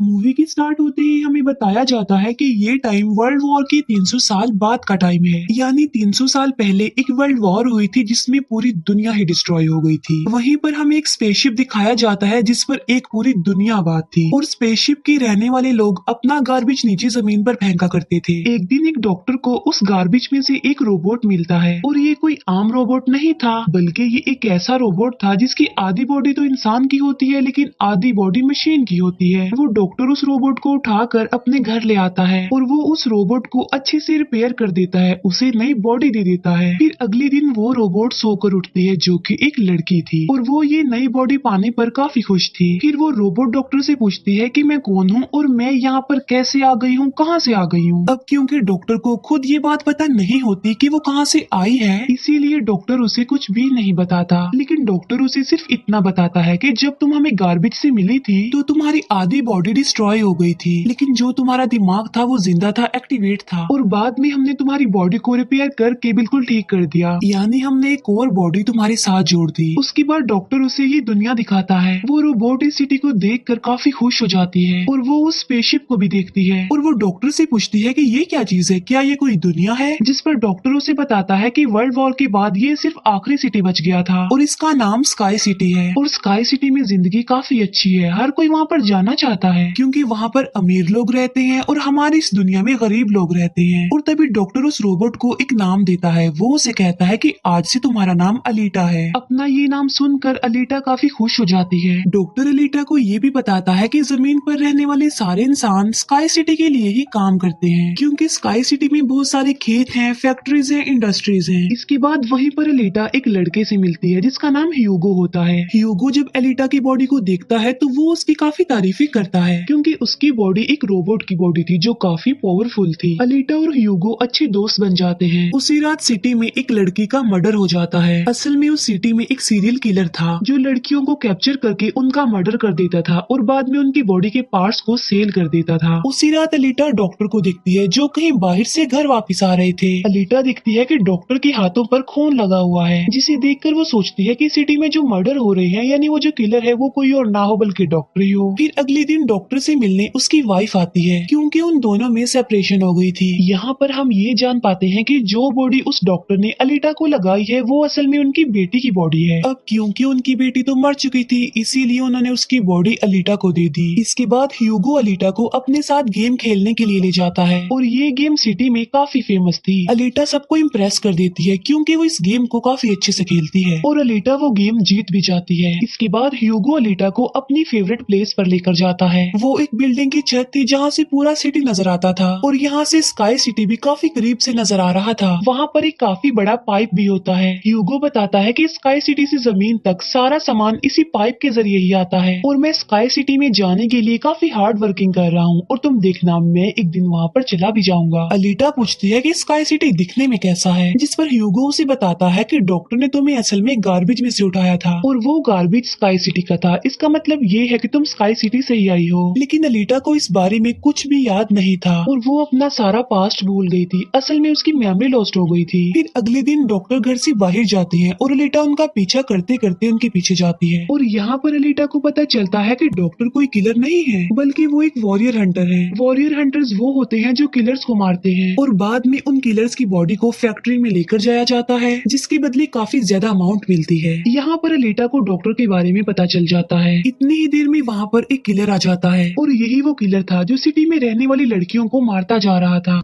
Movie की start होते ही हमें बताया जाता है कि ये टाइम वर्ल्ड वॉर के 300 साल बाद का टाइम है। यानी 300 साल पहले एक वर्ल्ड वॉर हुई थी जिसमें पूरी दुनिया ही डिस्ट्रॉय हो गई थी। वहीं पर हमें एक स्पेसशिप दिखाया जाता है जिस पर एक पूरी दुनिया आबाद थी और स्पेसशिप के रहने वाले लोग अपना गार्बेज नीचे जमीन पर फेंका करते थे। एक दिन एक डॉक्टर को उस गार्बेज में से एक रोबोट मिलता है और ये कोई आम रोबोट नहीं था, बल्कि ये एक ऐसा रोबोट था जिसकी आधी बॉडी तो इंसान की होती है लेकिन आधी बॉडी मशीन की होती है। वो डॉक्टर उस रोबोट को उठाकर अपने घर ले आता है और वो उस रोबोट को अच्छे से रिपेयर कर देता है, उसे नई बॉडी दे देता है। फिर अगले दिन वो रोबोट सोकर उठती है जो कि एक लड़की थी और वो ये नई बॉडी पाने पर काफी खुश थी। फिर वो रोबोट डॉक्टर से पूछती है कि मैं कौन हूँ और मैं यहाँ पर कैसे आ गई हूँ, कहाँ से आ गई हूँ। अब क्योंकि डॉक्टर को खुद ये बात पता नहीं होती कि वो कहाँ से आई है, इसीलिए डॉक्टर उसे कुछ भी नहीं बताता। लेकिन डॉक्टर उसे सिर्फ इतना बताता है कि जब तुम हमें गार्बेज से मिली थी तो तुम्हारी आधी बॉडी डिस्ट्रॉय हो गई थी, लेकिन जो तुम्हारा दिमाग था वो जिंदा था, एक्टिवेट था, और बाद में हमने तुम्हारी बॉडी को रिपेयर करके बिल्कुल ठीक कर दिया। यानी हमने एक और बॉडी तुम्हारे साथ जोड़ दी। उसके बाद डॉक्टर उसे ये दुनिया दिखाता है। वो रोबोट इस सिटी को देखकर काफी खुश हो जाती है और वो उस स्पेसशिप को भी देखती है और वो डॉक्टर से पूछती है कि ये क्या चीज है, क्या ये कोई दुनिया है। जिस पर डॉक्टर उसे बताता है कि वर्ल्ड वॉर के बाद ये सिर्फ आखिरी सिटी बच गया था और इसका नाम स्काई सिटी है। और स्काई सिटी में जिंदगी काफी अच्छी है, हर कोई वहाँ पर जाना चाहता है क्योंकि वहाँ पर अमीर लोग रहते हैं और हमारी इस दुनिया में गरीब लोग रहते हैं। और तभी डॉक्टर उस रोबोट को एक नाम देता है। वो उसे कहता है कि आज से तुम्हारा नाम अलीटा है। अपना ये नाम सुनकर अलीटा काफी खुश हो जाती है। डॉक्टर अलीटा को ये भी बताता है कि जमीन पर रहने वाले सारे इंसान स्काई सिटी के लिए ही काम करते हैं क्योंकि स्काई सिटी में बहुत सारे खेत हैं, फैक्ट्रीज हैं, इंडस्ट्रीज हैं। इसके बाद वहीं पर अलीटा एक लड़के से मिलती है जिसका नाम ह्यूगो होता है। ह्यूगो जब अलीटा की बॉडी को देखता है तो वो उसकी काफी तारीफी करता है क्योंकि उसकी बॉडी एक रोबोट की बॉडी थी जो काफी पावरफुल थी। अलीटा और ह्यूगो अच्छे दोस्त बन जाते हैं। उसी रात सिटी में एक लड़की का मर्डर हो जाता है। असल में उस सिटी में एक सीरियल किलर था जो लड़कियों को कैप्चर करके उनका मर्डर कर देता था और बाद में उनकी बॉडी के पार्ट्स को सेल कर देता था। उसी रात अलीटा डॉक्टर को देखती है जो कहीं बाहर से घर वापस आ रहे थे। अलीटा देखती है कि डॉक्टर के हाथों पर खून लगा हुआ है, जिसे देखकर वो सोचती है कि सिटी में जो मर्डर हो रहे हैं यानी वो जो किलर है वो कोई और ना हो बल्कि डॉक्टर ही हो। फिर अगले दिन डॉक्टर से मिलने उसकी वाइफ आती है क्योंकि उन दोनों में सेपरेशन हो गई थी। यहाँ पर हम ये जान पाते हैं कि जो बॉडी उस डॉक्टर ने अलीटा को लगाई है वो असल में उनकी बेटी की बॉडी है। अब क्योंकि उनकी बेटी तो मर चुकी थी इसीलिए उन्होंने उसकी बॉडी अलीटा को दे दी। इसके बाद ह्यूगो अलीटा को अपने साथ गेम खेलने के लिए ले जाता है और ये गेम सिटी में काफी फेमस थी। अलीटा सबको इम्प्रेस कर देती है क्योंकि वो इस गेम को काफी अच्छे से खेलती है और अलीटा वो गेम जीत भी जाती है। इसके बाद ह्यूगो अलीटा को अपनी फेवरेट प्लेस पर लेकर जाता है। वो एक बिल्डिंग की छत थी जहाँ से पूरा सिटी नजर आता था और यहाँ से स्काई सिटी भी काफी करीब से नजर आ रहा था। वहाँ पर एक काफी बड़ा पाइप भी होता है। ह्यूगो बताता है कि स्काई सिटी से जमीन तक सारा सामान इसी पाइप के जरिए ही आता है और मैं स्काई सिटी में जाने के लिए काफी हार्ड वर्किंग कर रहा हूँ और तुम देखना मैं एक दिन वहाँ पर चला भी जाऊंगा। अलीटा पूछती है कि स्काई सिटी दिखने में कैसा है, जिस पर ह्यूगो उसे बताता है कि डॉक्टर ने तुम्हें असल में गार्बेज में से उठाया था और वो गार्बेज स्काई सिटी का था। इसका मतलब ये है कि तुम स्काई सिटी से ही आई हो। लेकिन अलीटा को इस बारे में कुछ भी याद नहीं था और वो अपना सारा पास्ट भूल गई थी। असल में उसकी मेमोरी लॉस्ट हो गई थी। फिर अगले दिन डॉक्टर घर से बाहर जाते हैं और अलीटा उनका पीछा करते करते उनके पीछे जाती है और यहाँ पर अलीटा को पता चलता है कि डॉक्टर कोई किलर नहीं है बल्कि वो एक वॉरियर हंटर है। वॉरियर हंटर्स वो होते हैं जो किलर्स को मारते हैं और बाद में उन किलर्स की बॉडी को फैक्ट्री में लेकर जाया जाता है जिसके बदले काफी ज्यादा अमाउंट मिलती है। यहाँ पर अलीटा को डॉक्टर के बारे में पता चल जाता है। इतनी ही देर में वहाँ पर एक किलर आ जाता है और यही वो किलर था जो सिटी में रहने वाली लड़कियों को मारता जा रहा था।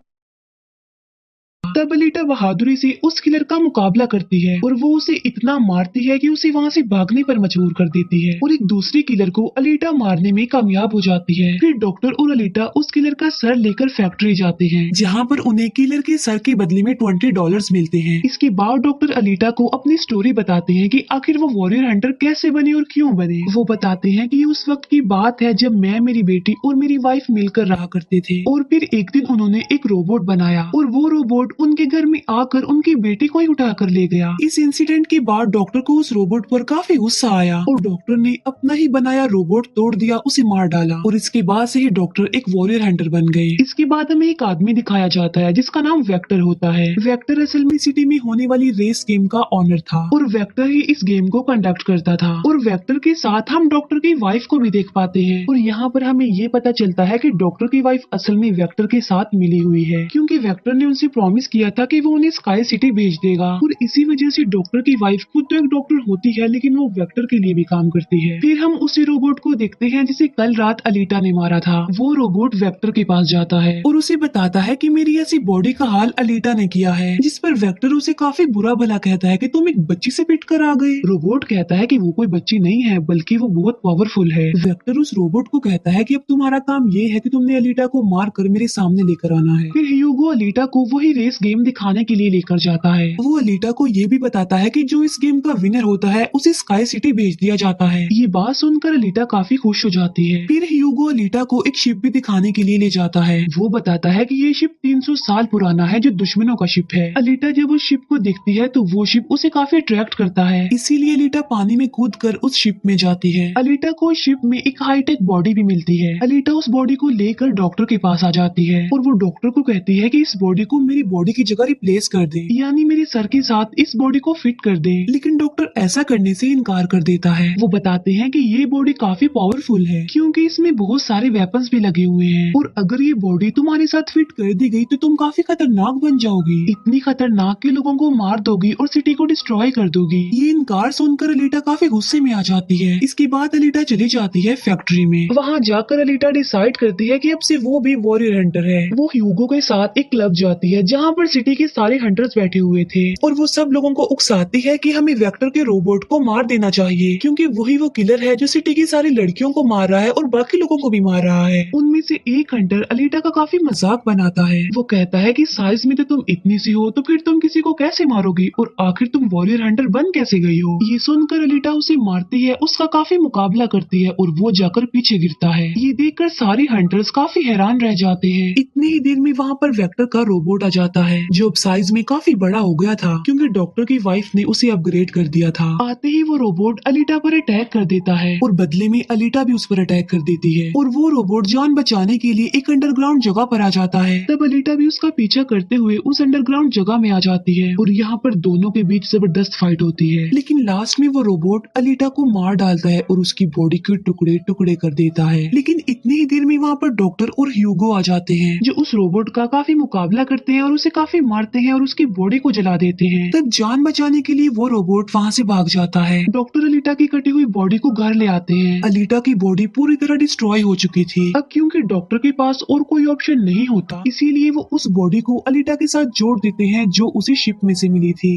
तब अलीटा बहादुरी से उस किलर का मुकाबला करती है और वो उसे इतना मारती है कि उसे वहाँ से भागने पर मजबूर कर देती है और एक दूसरी किलर को अलीटा मारने में कामयाब हो जाती है। फिर डॉक्टर और अलीटा उस किलर का सर लेकर फैक्ट्री जाते हैं जहाँ पर उन्हें किलर के सर के बदले में $20 मिलते हैं। इसके बाद डॉक्टर अलीटा को अपनी स्टोरी बताते हैं कि आखिर वो वॉरियर हंटर कैसे बने और क्यों बने। वो बताते हैं कि उस वक्त की बात है जब मैं, मेरी बेटी और मेरी वाइफ मिलकर रहा करते थे और फिर एक दिन उन्होंने एक रोबोट बनाया और वो रोबोट उनके घर में आकर उनकी बेटी को ही उठा कर ले गया। इस इंसिडेंट के बाद डॉक्टर को उस रोबोट पर काफी गुस्सा आया और डॉक्टर ने अपना ही बनाया रोबोट तोड़ दिया, उसे मार डाला और इसके बाद से ही डॉक्टर एक वॉरियर हंटर बन गए। इसके बाद हमें एक आदमी दिखाया जाता है जिसका नाम वेक्टर होता है। वेक्टर असल में सिटी में होने वाली रेस गेम का ऑनर था और वेक्टर ही इस गेम को कंडक्ट करता था और वेक्टर के साथ हम डॉक्टर की वाइफ को भी देख पाते हैं और यहाँ पर हमें ये पता चलता है कि डॉक्टर की वाइफ असल में वेक्टर के साथ मिली हुई है, क्योंकि वेक्टर ने उनसे प्रॉमिस किया था कि वो उन्हें स्काई सिटी भेज देगा और इसी वजह से डॉक्टर की वाइफ खुद तो एक डॉक्टर होती है लेकिन वो वेक्टर के लिए भी काम करती है। फिर हम उसी रोबोट को देखते हैं जिसे कल रात अलीटा ने मारा था। वो रोबोट वेक्टर के पास जाता है और उसे बताता है कि मेरी ऐसी बॉडी का हाल अलीटा ने किया है, जिस पर वेक्टर उसे काफी बुरा भला कहता है कि तुम एक बच्ची से पिट कर आ गए। रोबोट कहता है कि वो कोई बच्ची नहीं है बल्कि वो बहुत पावरफुल है। वेक्टर उस रोबोट को कहता है कि अब तुम्हारा काम ये है कि तुमने अलीटा को मार कर मेरे सामने लेकर आना है। फिर ह्यूगो अलीटा को वही रेस गेम दिखाने के लिए लेकर जाता है। वो अलीटा को ये भी बताता है कि जो इस गेम का विनर होता है उसे स्काई सिटी भेज दिया जाता है। ये बात सुनकर अलीटा काफी खुश हो जाती है। फिर ह्यूगो अलीटा को एक शिप भी दिखाने के लिए ले जाता है। वो बताता है कि ये शिप 300 साल पुराना है जो दुश्मनों का शिप है। अलीटा जब उस शिप को देखती है तो वो शिप उसे काफी अट्रैक्ट करता है, इसीलिए अलीटा पानी में कूद कर उस शिप में जाती है। अलीटा को शिप में एक हाईटेक बॉडी भी मिलती है। अलीटा उस बॉडी को लेकर डॉक्टर के पास आ जाती है और वो डॉक्टर को कहती है कि इस बॉडी को मेरी बॉडी की जगह रिप्लेस कर दे, यानी मेरे सर के साथ इस बॉडी को फिट कर दे। लेकिन डॉक्टर ऐसा करने से इनकार कर देता है। वो बताते हैं कि ये बॉडी काफी पावरफुल है क्योंकि इसमें बहुत सारे वेपन्स भी लगे हुए हैं और अगर ये बॉडी तुम्हारे साथ फिट कर दी गई तो तुम काफी खतरनाक बन जाओगी, इतनी खतरनाक कि लोगों को मार दोगी और सिटी को डिस्ट्रॉय कर दोगी। ये इनकार सुनकर अलीटा काफी गुस्से में आ जाती है। इसके बाद अलीटा चली जाती है फैक्ट्री में। वहाँ जाकर अलीटा डिसाइड करती है कि अब से वो भी वॉरियर हंटर है। वो ह्यूगो के साथ एक क्लब जाती है जहाँ पर सिटी के सारे हंटर्स बैठे हुए थे और वो सब लोगों को उकसाती है कि हमें वेक्टर के रोबोट को मार देना चाहिए क्योंकि वही वो किलर है जो सिटी की सारी लड़कियों को मार रहा है और बाकी लोगों को भी मार रहा है। उनमें से एक हंटर अलीटा का काफी मजाक बनाता है। वो कहता है कि साइज में तो तुम इतनी सी हो तो फिर तुम किसी को कैसे मारोगी और आखिर तुम वॉरियर हंटर बन कैसे गई हो। ये सुनकर अलीटा उसे मारती है, उसका काफी मुकाबला करती है और वो जाकर पीछे गिरता है। ये देखकर सारे हंटर्स काफी हैरान रह जाते हैं। इतनी ही देर में वहाँ पर वेक्टर का रोबोट आ जाता है जो अब साइज में काफी बड़ा हो गया था क्योंकि डॉक्टर की वाइफ ने उसे अपग्रेड कर दिया था। आते ही वो रोबोट अलीटा पर अटैक कर देता है और बदले में अलीटा भी उस पर अटैक कर देती है और वो रोबोट जान बचाने के लिए एक अंडरग्राउंड जगह पर आ जाता है। तब अलीटा भी उसका पीछा करते हुए उस अंडरग्राउंड जगह में आ जाती है और यहाँ पर दोनों के बीच जबरदस्त फाइट होती है। लेकिन लास्ट में वो रोबोट अलीटा को मार डालता है और उसकी बॉडी के टुकड़े टुकड़े कर देता है। लेकिन इतनी ही देर में वहाँ पर डॉक्टर और ह्यूगो आ जाते हैं जो उस रोबोट का काफी मुकाबला करते हैं और उसे काफी मारते हैं और उसकी बॉडी को जला देते हैं। तब जान बचाने के लिए वो रोबोट वहाँ से भाग जाता है। डॉक्टर अलीटा की कटी हुई बॉडी को घर ले आते हैं। अलीटा की बॉडी पूरी तरह डिस्ट्रॉय हो चुकी थी। अब क्योंकि डॉक्टर के पास और कोई ऑप्शन नहीं होता इसीलिए वो उस बॉडी को अलीटा के साथ जोड़ देते हैं जो उसे शिप में से मिली थी।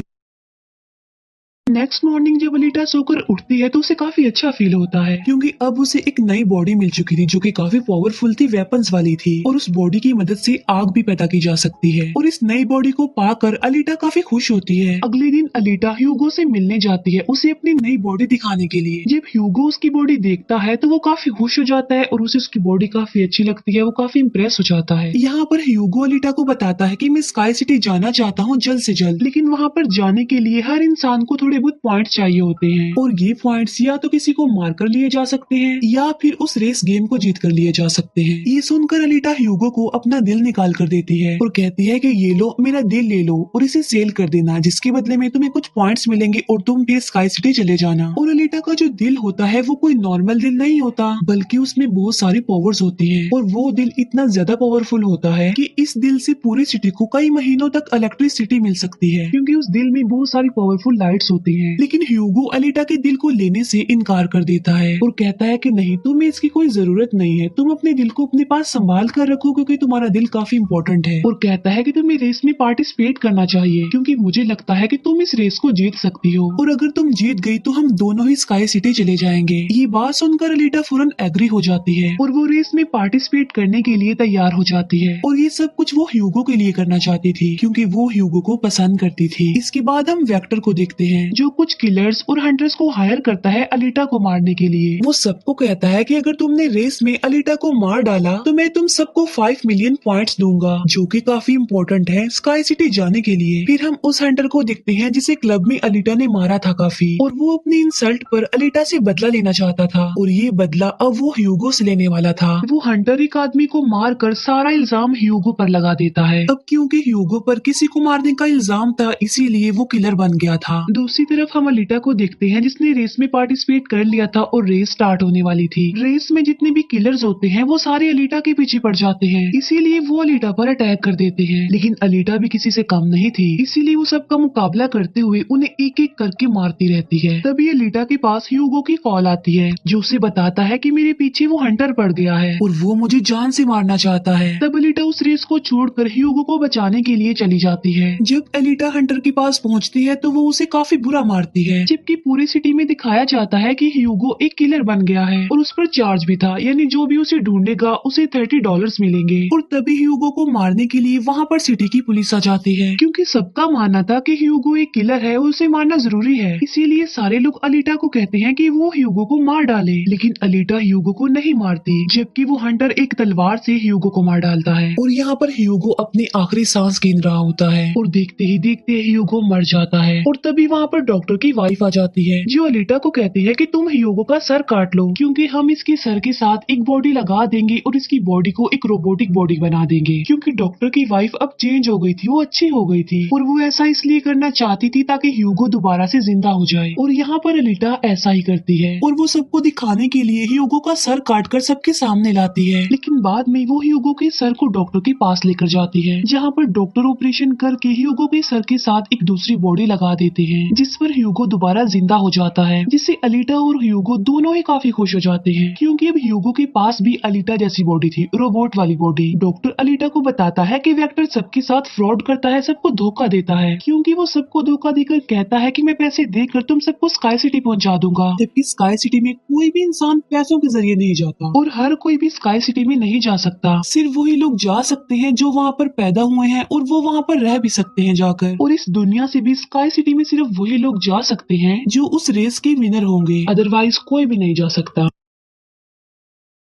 नेक्स्ट मॉर्निंग जब अलीटा सोकर उठती है तो उसे काफी अच्छा फील होता है क्योंकि अब उसे एक नई बॉडी मिल चुकी थी जो कि काफी पावरफुल थी, वेपन्स वाली थी और उस बॉडी की मदद से आग भी पैदा की जा सकती है और इस नई बॉडी को पाकर अलीटा काफी खुश होती है। अगले दिन अलीटा ह्यूगो से मिलने जाती है उसे अपनी नई बॉडी दिखाने के लिए। जब ह्यूगो उसकी बॉडी देखता है तो वो काफी खुश हो जाता है और उसे उसकी बॉडी काफी अच्छी लगती है। वो काफी इम्प्रेस हो जाता है। यहाँ पर ह्यूगो अलीटा को बताता है कि मैं स्काई सिटी जाना चाहता हूँ जल्द से जल्द, लेकिन वहाँ पर जाने के लिए हर इंसान को थोड़े बहुत पॉइंट चाहिए होते हैं और ये पॉइंट्स या तो किसी को मार कर लिए जा सकते हैं या फिर उस रेस गेम को जीत कर लिए जा सकते हैं। ये सुनकर अलीटा ह्यूगो को अपना दिल निकाल कर देती है और कहती है कि ये लो, मेरा दिल ले लो और इसे सेल कर देना, जिसके बदले में तुम्हें कुछ पॉइंट्स मिलेंगे और तुम फिर स्काई सिटी चले जाना। और अलीटा का जो दिल होता है वो कोई नॉर्मल दिल नहीं होता बल्कि उसमें बहुत सारी पावर्स होती है और वो दिल इतना ज्यादा पावरफुल होता है कि इस दिल से पूरी सिटी को कई महीनों तक इलेक्ट्रिसिटी मिल सकती है क्योंकि उस दिल में बहुत सारी पावरफुल लाइट्स होती है। लेकिन ह्यूगो अलीटा के दिल को लेने से इनकार कर देता है और कहता है कि नहीं, तुम्हें इसकी कोई जरूरत नहीं है, तुम अपने दिल को अपने पास संभाल कर रखो क्योंकि तुम्हारा दिल काफी इम्पोर्टेंट है। और कहता है कि तुम्हें रेस में पार्टिसिपेट करना चाहिए क्योंकि मुझे लगता है कि तुम इस रेस को जीत सकती हो और अगर तुम जीत गई तो हम दोनों ही स्काई सिटी चले जाएंगे। ये बात सुनकर अलीटा फौरन एग्री हो जाती है और वो रेस में पार्टिसिपेट करने के लिए तैयार हो जाती है और ये सब कुछ वो ह्यूगो के लिए करना चाहती थी क्योंकि वो ह्यूगो को पसंद करती थी। इसके बाद हम वेक्टर को देखते हैं जो कुछ किलर्स और हंटर्स को हायर करता है अलीटा को मारने के लिए। वो सबको कहता है कि अगर तुमने रेस में अलीटा को मार डाला तो मैं तुम सबको 5 मिलियन पॉइंट्स दूंगा, जो कि काफी इम्पोर्टेंट है स्काई सिटी जाने के लिए। फिर हम उस हंटर को देखते हैं जिसे क्लब में अलीटा ने मारा था काफी, और वो अपनी इंसल्ट पर अलीटा से बदला लेना चाहता था, और ये बदला अब वो ह्यूगो से लेने वाला था। वो हंटर एक आदमी को मार कर सारा इल्जाम ह्यूगो पर लगा देता है। अब क्योंकि ह्यूगो पर किसी को मारने का इल्जाम था इसीलिए वो किलर बन गया था। दूसरी तरफ हम अलीटा को देखते हैं जिसने रेस में पार्टिसिपेट कर लिया था और रेस स्टार्ट होने वाली थी। रेस में जितने भी किलर्स होते हैं वो सारे अलीटा के पीछे पड़ जाते हैं, इसीलिए वो अलीटा पर अटैक कर देते हैं। लेकिन अलीटा भी किसी से कम नहीं थी, इसीलिए वो सबका मुकाबला करते हुए उन्हें एक एक करके मारती रहती है। तभी अलीटा के पास ह्यूगो की कॉल आती है जो उसे बताता है कि मेरे पीछे वो हंटर पड़ गया है और वो मुझे जान से मारना चाहता है। तब अलीटा उस रेस को छोड़कर ह्यूगो को बचाने के लिए चली जाती है। जब अलीटा हंटर के पास पहुंचती है तो वो उसे काफी बुरा मारती है, जबकि पूरी सिटी में दिखाया जाता है कि ह्यूगो एक किलर बन गया है और उस पर चार्ज भी था, यानी जो भी उसे ढूंढेगा उसे $30 मिलेंगे। और तभी ह्यूगो को मारने के लिए वहाँ पर सिटी की पुलिस आ जाती है, क्योंकि सबका मानना था कि ह्यूगो एक किलर है और उसे मारना जरूरी है। इसीलिए सारे लोग अलीटा को कहते हैं कि वो ह्यूगो को मार डाले, लेकिन अलीटा ह्यूगो को नहीं मारती, जबकि वो हंटर एक तलवार से ह्यूगो को मार डालता है। और यहाँ पर ह्यूगो अपनी आखिरी सांस गिन रहा होता है और देखते ही देखते ह्यूगो मर जाता है। और तभी वहाँ पर डॉक्टर की वाइफ आ जाती है जो अलीटा को कहती है कि तुम ह्यूगो का सर काट लो, क्योंकि हम इसके सर के साथ एक बॉडी लगा देंगे और इसकी बॉडी को एक रोबोटिक बॉडी बना देंगे। क्योंकि डॉक्टर की वाइफ अब चेंज हो गई थी, वो अच्छी हो गई थी और वो ऐसा इसलिए करना चाहती थी ताकि ह्यूगो दोबारा से जिंदा हो जाए। और यहाँ पर अलीटा ऐसा ही करती है और वो सबको दिखाने के लिए ह्यूगो का सर काटकर सबके सामने लाती है। लेकिन बाद में वो ह्यूगो के सर को डॉक्टर के पास लेकर जाती है, जहाँ पर डॉक्टर ऑपरेशन करके ह्यूगो के सर के साथ एक दूसरी बॉडी लगा देते हैं, जिस पर ह्यूगो दोबारा जिंदा हो जाता है, जिससे अलीटा और ह्यूगो दोनों ही काफी खुश हो जाते हैं, क्योंकि अब ह्यूगो के पास भी अलीटा जैसी बॉडी थी, रोबोट वाली बॉडी। डॉक्टर अलीटा को बताता है कि वेक्टर सबके साथ फ्रॉड करता है, सबको धोखा देता है, क्योंकि वो सबको धोखा देकर कहता है कि मैं पैसे देकर तुम सबको स्काई सिटी पहुंचा दूंगा, जबकि स्काई सिटी में कोई भी इंसान पैसों के जरिए नहीं जाता और हर कोई भी स्काई सिटी में नहीं जा सकता। सिर्फ वही लोग जा सकते हैं जो वहाँ पर पैदा हुए हैं और वो वहाँ पर रह भी सकते हैं जाकर। और इस दुनिया से भी स्काई सिटी में सिर्फ वही लोग जा सकते हैं जो उस रेस के विनर होंगे, अदरवाइज कोई भी नहीं जा सकता।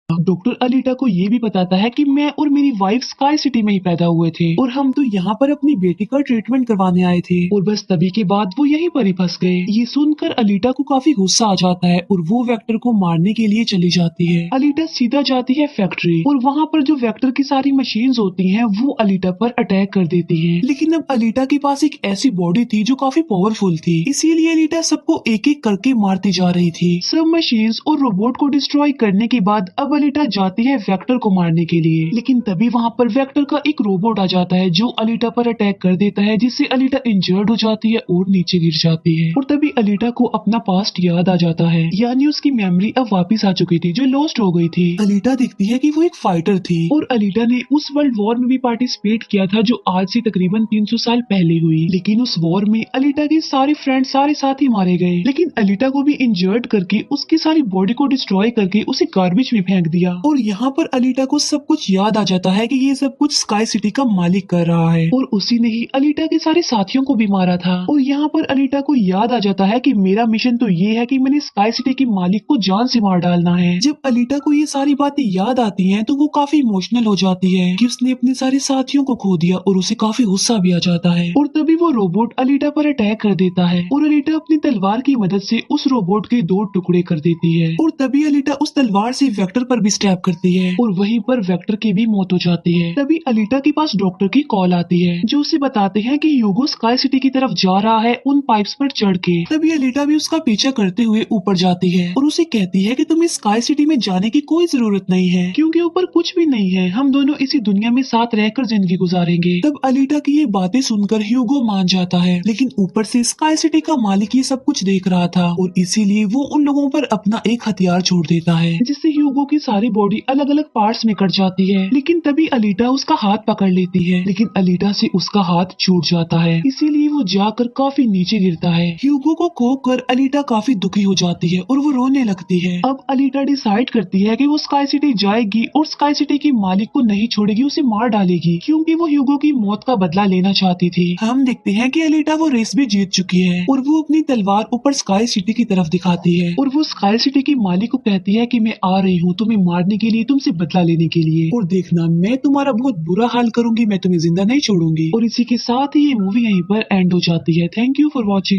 डॉक्टर अलीटा को ये भी बताता है कि मैं और मेरी वाइफ स्काई सिटी में ही पैदा हुए थे और हम तो यहाँ पर अपनी बेटी का ट्रीटमेंट करवाने आए थे, और बस तभी के बाद वो यहीं पर ही फंस गए। ये सुनकर अलीटा को काफी गुस्सा आ जाता है और वो वेक्टर को मारने के लिए चली जाती है। अलीटा सीधा जाती है फैक्ट्री और वहाँ पर जो वेक्टर की सारी मशीन्स होती हैं वो अलीटा पर अटैक कर देती हैं। लेकिन अब अलीटा के पास एक ऐसी बॉडी थी जो काफी पावरफुल थी, इसीलिए अलीटा सबको एक एक करके मारती जा रही थी। सब मशीन्स और रोबोट को डिस्ट्रॉय करने के बाद अब अलीटा जाती है वेक्टर को मारने के लिए, लेकिन तभी वहाँ पर वेक्टर का एक रोबोट आ जाता है जो अलीटा पर अटैक कर देता है, जिससे अलीटा इंजर्ड हो जाती है और नीचे गिर जाती है। और तभी अलीटा को अपना पास्ट याद आ जाता है, यानी उसकी मेमोरी अब वापस आ चुकी थी जो लॉस्ट हो गई थी। अलीटा देखती है कि वो एक फाइटर थी और अलीटा ने उस वर्ल्ड वॉर में भी पार्टिसिपेट किया था जो आज से तकरीबन 300 साल पहले हुई। लेकिन उस वॉर में अलीटा के सारे फ्रेंड सारे साथी मारे गए, लेकिन अलीटा को भी इंजर्ड करके उसकी सारी बॉडी को डिस्ट्रॉय करके उसे गार्बेज में फेंक दिया। और यहाँ पर अलीटा को सब कुछ याद आ जाता है कि ये सब कुछ स्काई सिटी का मालिक कर रहा है और उसी ने ही अलीटा के सारे साथियों को भी मारा था। और यहाँ पर अलीटा को याद आ जाता है कि मेरा मिशन तो ये है कि मैंने स्काई सिटी के मालिक को जान से मार डालना है। जब अलीटा को ये सारी बातें याद आती हैं तो वो काफी इमोशनल हो जाती है कि उसने अपने सारे साथियों को खो दिया और उसे काफी गुस्सा भी आ जाता है। और तभी वो रोबोट अलीटा पर अटैक कर देता है और अलीटा अपनी तलवार की मदद से उस रोबोट के 2 टुकड़े कर देती है। और तभी अलीटा उस तलवार से वेक्टर पर भी स्टैब करती है और वहीं पर वेक्टर की भी मौत हो जाती है। तभी अलीटा के पास डॉक्टर की कॉल आती है जो उसे बताते हैं कि ह्यूगो स्काई सिटी की तरफ जा रहा है उन पाइप्स पर चढ़ के। तभी अलीटा भी उसका पीछा करते हुए ऊपर जाती है और उसे कहती है कि तुम्हें स्काई सिटी में जाने की कोई जरूरत नहीं है, क्योंकि ऊपर कुछ भी नहीं है, हम दोनों इसी दुनिया में साथ रहकर जिंदगी गुजारेंगे। तब अलीटा की ये बातें सुनकर ह्यूगो मान जाता है, लेकिन ऊपर से स्काई सिटी का मालिक ये सब कुछ देख रहा था और इसीलिए वो उन लोगों पर अपना एक हथियार छोड़ देता है, जिससे ह्यूगो की सारी बॉडी अलग अलग पार्ट्स में कट जाती है, लेकिन तभी अलीटा उसका हाथ पकड़ लेती है, लेकिन अलीटा से उसका हाथ छूट जाता है, इसीलिए वो जाकर काफी नीचे गिरता है। ह्यूगो को खोकर अलीटा काफी दुखी हो जाती है और वो रोने लगती है। अब अलीटा डिसाइड करती है कि वो स्काई सिटी जाएगी और स्काई सिटी की मालिक को नहीं छोड़ेगी, उसे मार डालेगी, क्योंकि वो ह्यूगो की मौत का बदला लेना चाहती थी। हम देखते हैं कि अलीटा वो रेस भी जीत चुकी है और वो अपनी तलवार ऊपर स्काई सिटी की तरफ दिखाती है और वो स्काई सिटी की मालिक को कहती है कि मैं आ रही हूँ तुम्हें मारने के लिए, तुमसे बदला लेने के लिए, और देखना मैं तुम्हारा बहुत बुरा हाल करूंगी, मैं तुम्हें जिंदा नहीं छोड़ूंगी। और इसी के साथ ही ये मूवी यहीं पर एंड हो जाती है। Thank you for watching.